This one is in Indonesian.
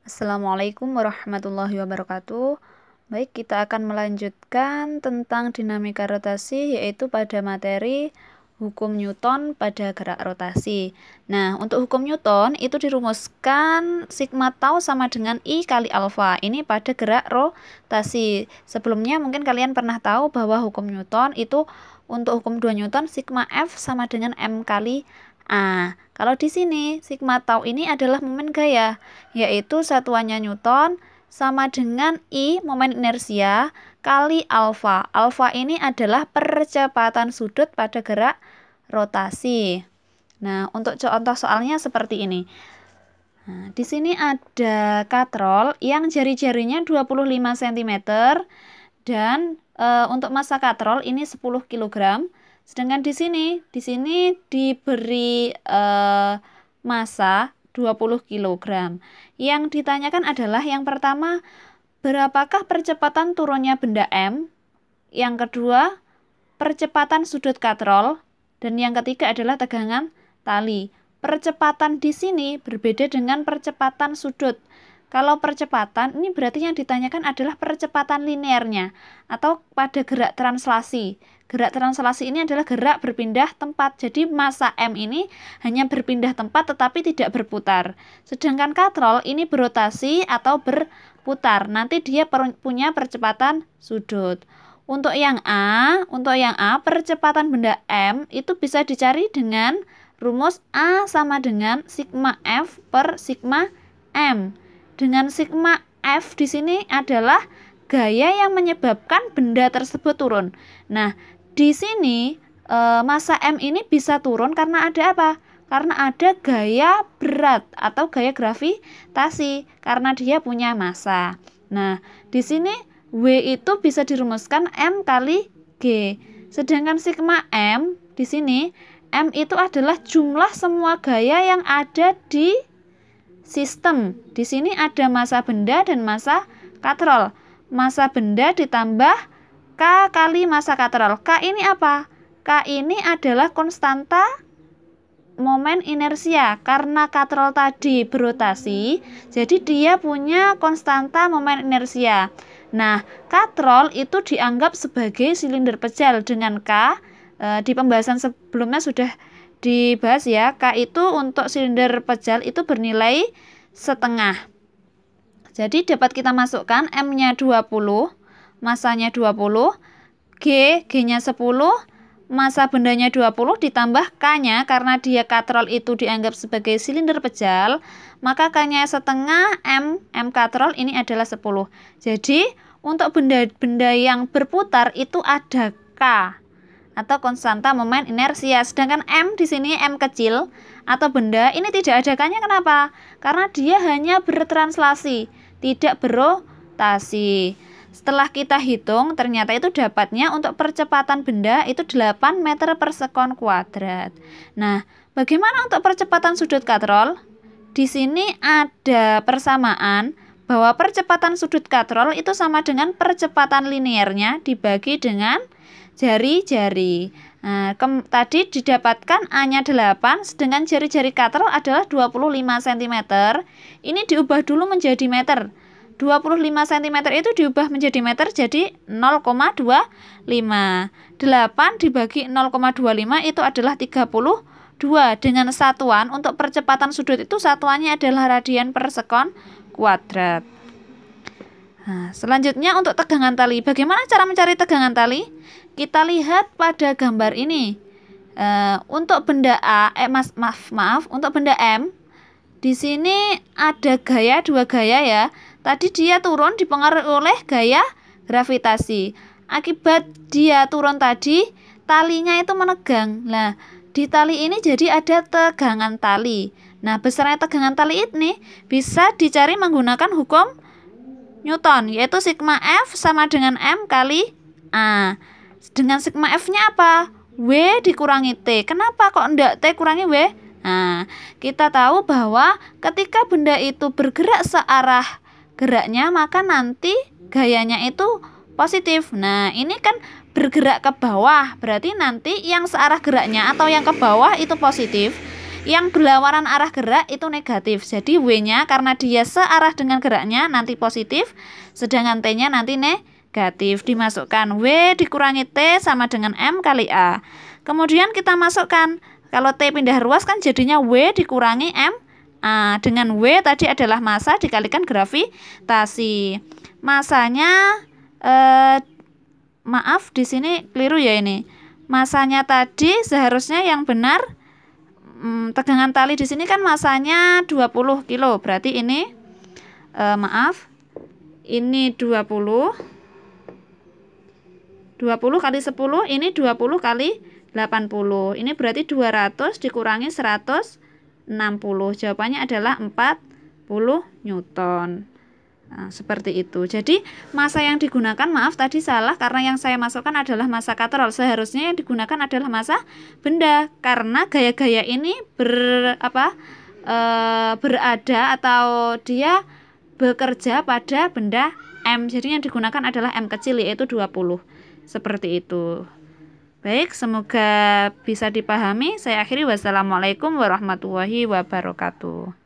Assalamualaikum warahmatullahi wabarakatuh. Baik, kita akan melanjutkan tentang dinamika rotasi, yaitu pada materi hukum Newton pada gerak rotasi. Nah, untuk hukum Newton itu dirumuskan sigma tau sama dengan I kali alfa. Ini pada gerak rotasi. Sebelumnya mungkin kalian pernah tahu bahwa hukum Newton itu untuk hukum 2 Newton sigma F sama dengan M kali A. Kalau di sini sigma tau ini adalah momen gaya, yaitu satuannya Newton sama dengan I momen inersia kali alfa. Alfa ini adalah percepatan sudut pada gerak rotasi. Nah, untuk contoh soalnya seperti ini. Nah, di sini ada katrol yang jari-jarinya 25 cm dan untuk massa katrol ini 10 kg. Sedangkan di sini diberi massa 20 kg. Yang ditanyakan adalah yang pertama, berapakah percepatan turunnya benda M? Yang kedua, percepatan sudut katrol. Dan yang ketiga adalah tegangan tali. Percepatan di sini berbeda dengan percepatan sudut. Kalau percepatan, ini berarti yang ditanyakan adalah percepatan linearnya atau pada gerak translasi. Gerak translasi ini adalah gerak berpindah tempat. Jadi massa M ini hanya berpindah tempat tetapi tidak berputar. Sedangkan katrol ini berotasi atau berputar. Nanti dia punya percepatan sudut. Untuk yang A, percepatan benda M itu bisa dicari dengan rumus A sama dengan sigma F per sigma M. Dengan sigma F di sini adalah gaya yang menyebabkan benda tersebut turun. Nah, di sini massa M ini bisa turun karena ada apa? Karena ada gaya berat atau gaya gravitasi karena dia punya massa. Nah, di sini W itu bisa dirumuskan M kali G. Sedangkan sigma M di sini M itu adalah jumlah semua gaya yang ada di sistem. Di sini ada massa benda dan massa katrol. Massa benda ditambah K kali massa katrol. K ini apa? K ini adalah konstanta momen inersia. Karena katrol tadi berotasi, jadi dia punya konstanta momen inersia. Nah, katrol itu dianggap sebagai silinder pejal dengan K. Di pembahasan sebelumnya sudah dibahas ya, K itu untuk silinder pejal itu bernilai setengah. Jadi dapat kita masukkan M-nya 20, massanya 20, G-nya 10, massa bendanya 20 ditambah K-nya karena dia katrol itu dianggap sebagai silinder pejal, maka K-nya setengah, M katrol ini adalah 10. Jadi untuk benda-benda yang berputar itu ada K atau konstanta momen inersia. Sedangkan M di sini M kecil atau benda ini tidak ada K-nya. Kenapa? Karena dia hanya bertranslasi, tidak berotasi. Setelah kita hitung, ternyata itu dapatnya untuk percepatan benda itu 8 meter per sekon kuadrat. Nah, bagaimana untuk percepatan sudut katrol? Di sini ada persamaan bahwa percepatan sudut katrol itu sama dengan percepatan linearnya dibagi dengan jari-jari. Nah, tadi didapatkan A-nya 8, sedangkan jari-jari katrol adalah 25 cm. Ini diubah dulu menjadi meter. 25 cm itu diubah menjadi meter, jadi 0,25. 8 dibagi 0,25 itu adalah 32. Dengan satuan untuk percepatan sudut itu satuannya adalah radian per sekon kuadrat. Nah, selanjutnya untuk tegangan tali. Bagaimana cara mencari tegangan tali? Kita lihat pada gambar ini. Untuk benda A, untuk benda M, di sini ada gaya, dua gaya ya. Tadi dia turun dipengaruhi oleh gaya gravitasi. Akibat dia turun tadi, talinya itu menegang. Nah, di tali ini jadi ada tegangan tali. Nah, besarnya tegangan tali ini bisa dicari menggunakan hukum Newton, yaitu sigma F sama dengan M kali A. Dengan sigma F-nya apa? W dikurangi T. Kenapa kok enggak T kurangi W? Nah, kita tahu bahwa ketika benda itu bergerak searah geraknya, maka nanti gayanya itu positif. Nah, ini kan bergerak ke bawah, berarti nanti yang searah geraknya atau yang ke bawah itu positif. Yang berlawanan arah gerak itu negatif. Jadi W-nya karena dia searah dengan geraknya nanti positif, sedangkan T-nya nanti negatif. Dimasukkan W dikurangi T sama dengan M kali A. Kemudian kita masukkan, kalau T pindah ruas kan jadinya W dikurangi M A. Dengan W tadi adalah massa dikalikan gravitasi. Masanya maaf di sini keliru ya ini. Masanya tadi seharusnya yang benar tegangan tali di sini kan masanya 20 kilo. Berarti ini maaf. Ini 20 kali 10, ini 20 kali 80. Ini berarti 200 dikurangi 160. Jawabannya adalah 40 Newton. Nah, seperti itu. Jadi massa yang digunakan, maaf tadi salah karena yang saya masukkan adalah massa katrol. Seharusnya yang digunakan adalah massa benda karena gaya-gaya ini berada atau dia bekerja pada benda M. Jadi yang digunakan adalah M kecil yaitu 20. Seperti itu. Baik, semoga bisa dipahami. Saya akhiri. Wassalamualaikum warahmatullahi wabarakatuh.